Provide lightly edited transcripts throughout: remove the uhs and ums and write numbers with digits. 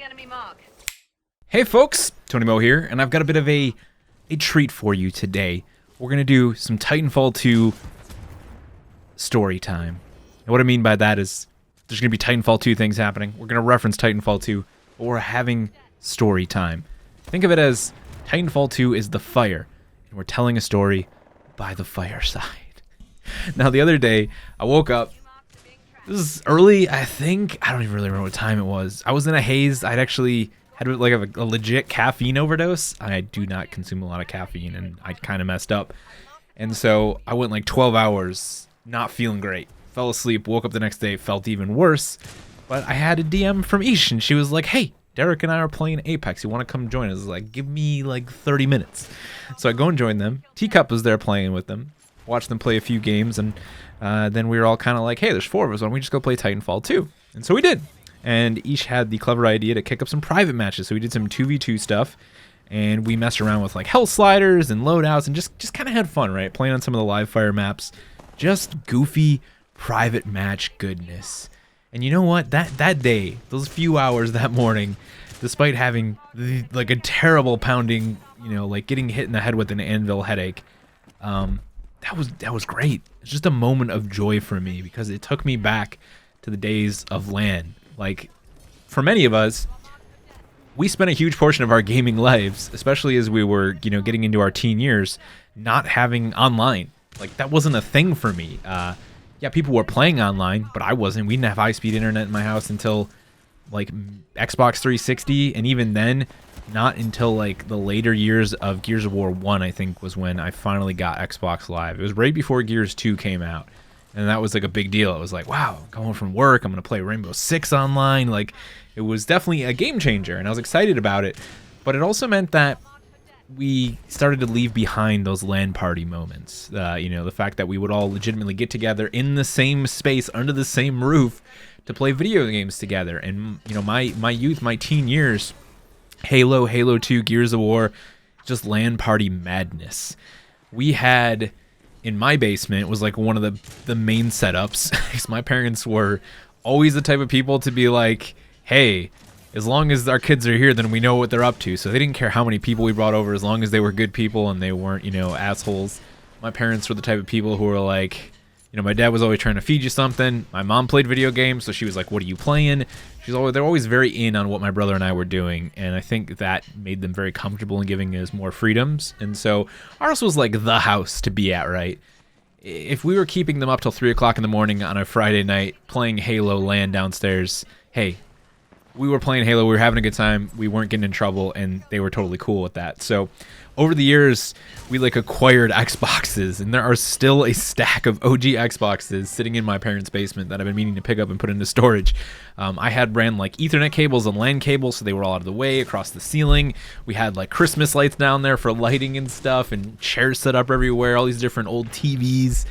enemy mark. Hey folks, Tony Mo here, and I've got a bit of a treat for you today. We're going to do some Titanfall 2 story time. And what I mean by that is there's going to be Titanfall 2 things happening. We're going to reference Titanfall 2, but we're having story time. Think of it as Titanfall 2 is the fire, and we're telling a story by the fireside. Now, the other day, I woke up. This is early, I think. I don't even really remember what time it was. I was in a haze. I'd actually had like a legit caffeine overdose. I do not consume a lot of caffeine, and I kind of messed up. And so I went like 12 hours not feeling great. Fell asleep, woke up the next day, felt even worse. But I had a DM from Ish, and she was like, hey, Derek and I are playing Apex. You want to come join us? I was like, give me like 30 minutes. So I go and join them. Teacup was there playing with them. Watched them play a few games, and then we were all kind of like, hey, there's 4 of us. Why don't we just go play Titanfall 2? And so we did. And Ish had the clever idea to kick up some private matches. So we did some 2v2 stuff, and we messed around with like health sliders and loadouts and just kind of had fun, right? Playing on some of the live fire maps. Just goofy private match goodness. And you know what? That day, those few hours that morning, despite having like a terrible pounding, like getting hit in the head with an anvil headache, that was great. It's just a moment of joy for me because it took me back to the days of LAN. Like, for many of us, we spent a huge portion of our gaming lives, especially as we were, getting into our teen years, not having online. Like, that wasn't a thing for me. Yeah, people were playing online, but I wasn't. We didn't have high-speed internet in my house until, like, Xbox 360, and even then, not until, like, the later years of Gears of War 1, I think, was when I finally got Xbox Live. It was right before Gears 2 came out. And that was like a big deal. It was like, wow, I'm going from work, I'm going to play Rainbow Six online. Like, it was definitely a game changer, and I was excited about it. But it also meant that we started to leave behind those LAN party moments. The fact that we would all legitimately get together in the same space, under the same roof, to play video games together. And, my youth, my teen years, Halo, Halo 2, Gears of War, just LAN party madness. We had... in my basement was like one of the main setups, because my parents were always the type of people to be like, hey, as long as our kids are here, then we know what they're up to. So they didn't care how many people we brought over, as long as they were good people and they weren't, assholes. My parents were the type of people who were like, my dad was always trying to feed you something. My mom played video games, so she was like, what are you playing? They're always very in on what my brother and I were doing, and I think that made them very comfortable in giving us more freedoms. And so ours was like the house to be at, right? If we were keeping them up till 3 o'clock in the morning on a Friday night playing Halo LAN downstairs, hey, we were playing Halo, we were having a good time, we weren't getting in trouble, and they were totally cool with that. So over the years, we acquired Xboxes, and there are still a stack of OG Xboxes sitting in my parents' basement that I've been meaning to pick up and put into storage. I had ran Ethernet cables and LAN cables, so they were all out of the way across the ceiling. We had Christmas lights down there for lighting and stuff, and chairs set up everywhere, all these different old TVs.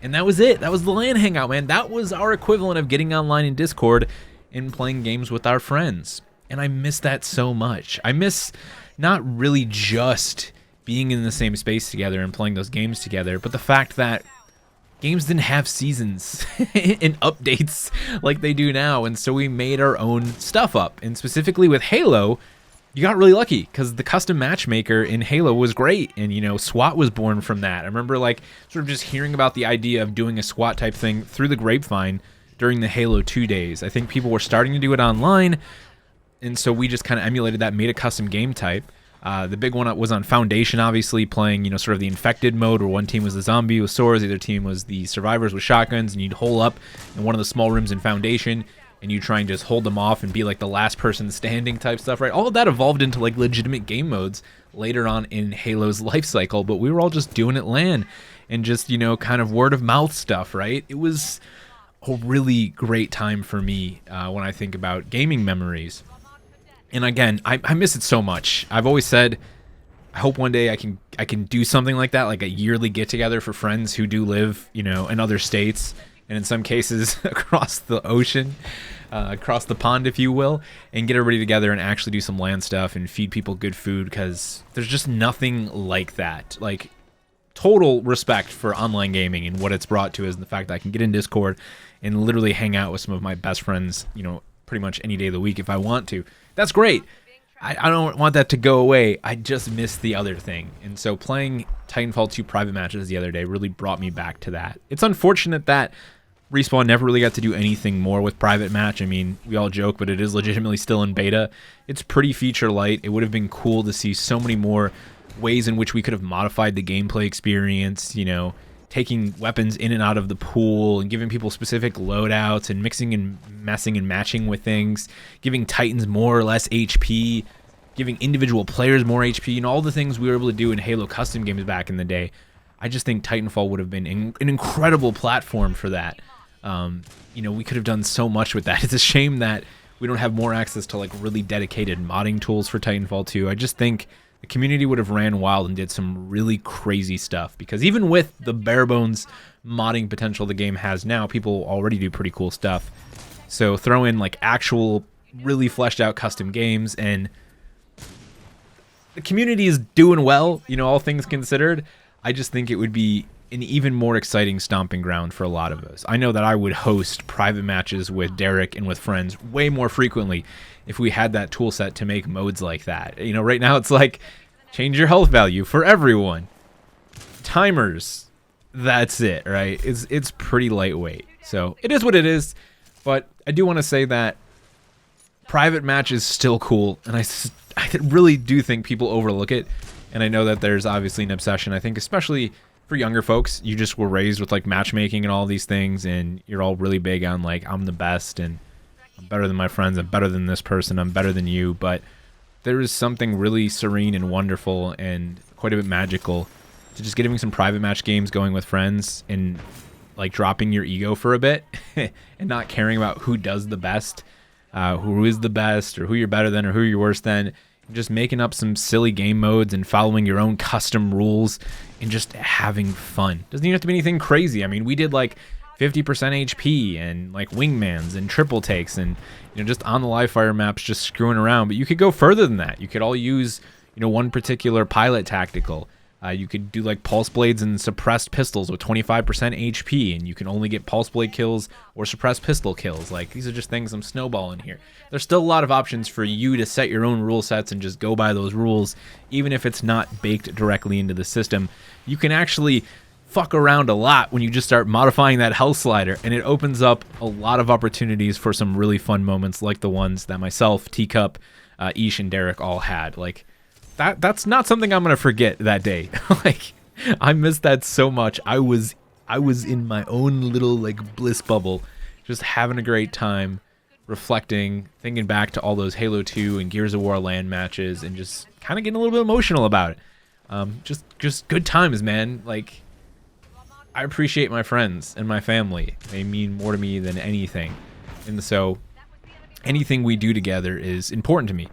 And that was it. That was the LAN hangout, man. That was our equivalent of getting online in Discord and playing games with our friends. And I miss that so much. I miss not really just being in the same space together and playing those games together, but the fact that games didn't have seasons and updates like they do now, and so we made our own stuff up. And specifically with Halo, you got really lucky because the custom matchmaker in Halo was great, and SWAT was born from that. I remember sort of just hearing about the idea of doing a SWAT type thing through the grapevine during the Halo 2 days. I think people were starting to do it online, and so we just kind of emulated that, made a custom game type. The big one was on Foundation, obviously, playing, sort of the infected mode, where one team was the zombie with swords, the other team was the survivors with shotguns, and you'd hole up in one of the small rooms in Foundation, and you try and just hold them off and be like the last person standing type stuff, right? All of that evolved into legitimate game modes later on in Halo's life cycle, but we were all just doing it LAN and just, kind of word of mouth stuff, right? It was a really great time for me when I think about gaming memories. And again, I miss it so much. I've always said, I hope one day I can do something like that, like a yearly get-together for friends who do live, in other states, and in some cases across the ocean, across the pond, if you will, and get everybody together and actually do some LAN stuff and feed people good food, because there's just nothing like that. Total respect for online gaming and what it's brought to us, and the fact that I can get in Discord and literally hang out with some of my best friends, pretty much any day of the week if I want to. that's great. I don't want that to go away. I just miss the other thing. And so playing Titanfall 2 private matches the other day really brought me back to that. It's unfortunate that Respawn never really got to do anything more with private match. I mean, we all joke, but it is legitimately still in beta. It's pretty feature light. It would have been cool to see so many more ways in which we could have modified the gameplay experience, you know, taking weapons in and out of the pool and giving people specific loadouts and mixing and messing and matching with things, giving Titans more or less HP, giving individual players more HP, and all the things we were able to do in Halo custom games back in the day. I just think Titanfall would have been an incredible platform for that. You know, we could have done so much with that. It's a shame that we don't have more access to like really dedicated modding tools for Titanfall 2. I just think the community would have ran wild and did some really crazy stuff, because even with the bare bones modding potential the game has now, people already do pretty cool stuff. So throw in like actual really fleshed out custom games, and the community is doing well, you know, all things considered. I just think it would be an even more exciting stomping ground for a lot of us. I know that I would host private matches with Derek and with friends way more frequently if we had that tool set to make modes like that. You know, right now it's like, change your health value for everyone. Timers. That's it, right? It's pretty lightweight. So it is what it is. But I do want to say that private match is still cool, and I really do think people overlook it. And I know that there's obviously an obsession. I think especially for younger folks, you just were raised with like matchmaking and all these things, and you're all really big on like, I'm the best and I'm better than my friends, I'm better than this person, I'm better than you. But there is something really serene and wonderful and quite a bit magical to just getting some private match games going with friends and like dropping your ego for a bit and not caring about who does the best, who is the best, or who you're better than or who you're worse than. Just making up some silly game modes and following your own custom rules and just having fun. Doesn't even have to be anything crazy. I mean, we did like 50% HP and like wingmans and triple takes and, you know, just on the live fire maps, just screwing around. But you could go further than that. You could all use, you know, one particular pilot tactical. You could do like pulse blades and suppressed pistols with 25% HP, and you can only get pulse blade kills or suppressed pistol kills. Like, these are just things I'm snowballing here. There's still a lot of options for you to set your own rule sets and just go by those rules, even if it's not baked directly into the system. You can actually fuck around a lot when you just start modifying that health slider, and it opens up a lot of opportunities for some really fun moments like the ones that myself, Teacup, Ish, and Derek all had. Like, that's not something I'm gonna forget that day. Like, I missed that so much. I was in my own little like bliss bubble, just having a great time, reflecting, thinking back to all those Halo 2 and Gears of War LAN matches, and just kind of getting a little bit emotional about it. Just good times, man. Like, I appreciate my friends and my family. They mean more to me than anything, and so anything we do together is important to me.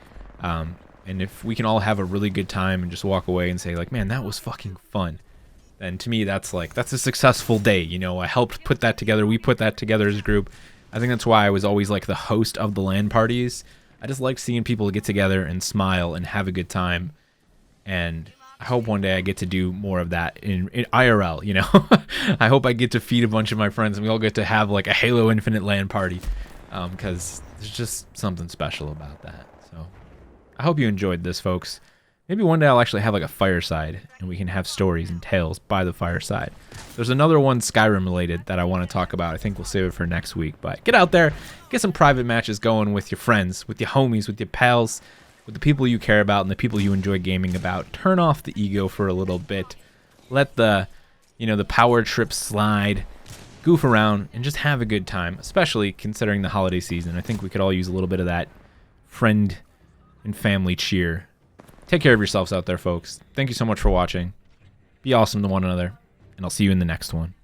And if we can all have a really good time and just walk away and say like, man, that was fucking fun, then to me that's a successful day. You know, I helped put that together. We put that together as a group. I think that's why I was always like the host of the LAN parties. I just like seeing people get together and smile and have a good time. And I hope one day I get to do more of that in IRL, you know. I hope I get to feed a bunch of my friends and we all get to have like a Halo Infinite LAN party, because there's just something special about that. So I hope you enjoyed this, folks. Maybe one day I'll actually have like a fireside and we can have stories and tales by the fireside. There's another one Skyrim related that I want to talk about. I think we'll save it for next week. But get out there, get some private matches going with your friends, with your homies, with your pals, with the people you care about and the people you enjoy gaming about. Turn off the ego for a little bit. Let the, you know, the power trip slide. Goof around and just have a good time, especially considering the holiday season. I think we could all use a little bit of that friend and family cheer. Take care of yourselves out there, folks. Thank you so much for watching. Be awesome to one another, and I'll see you in the next one.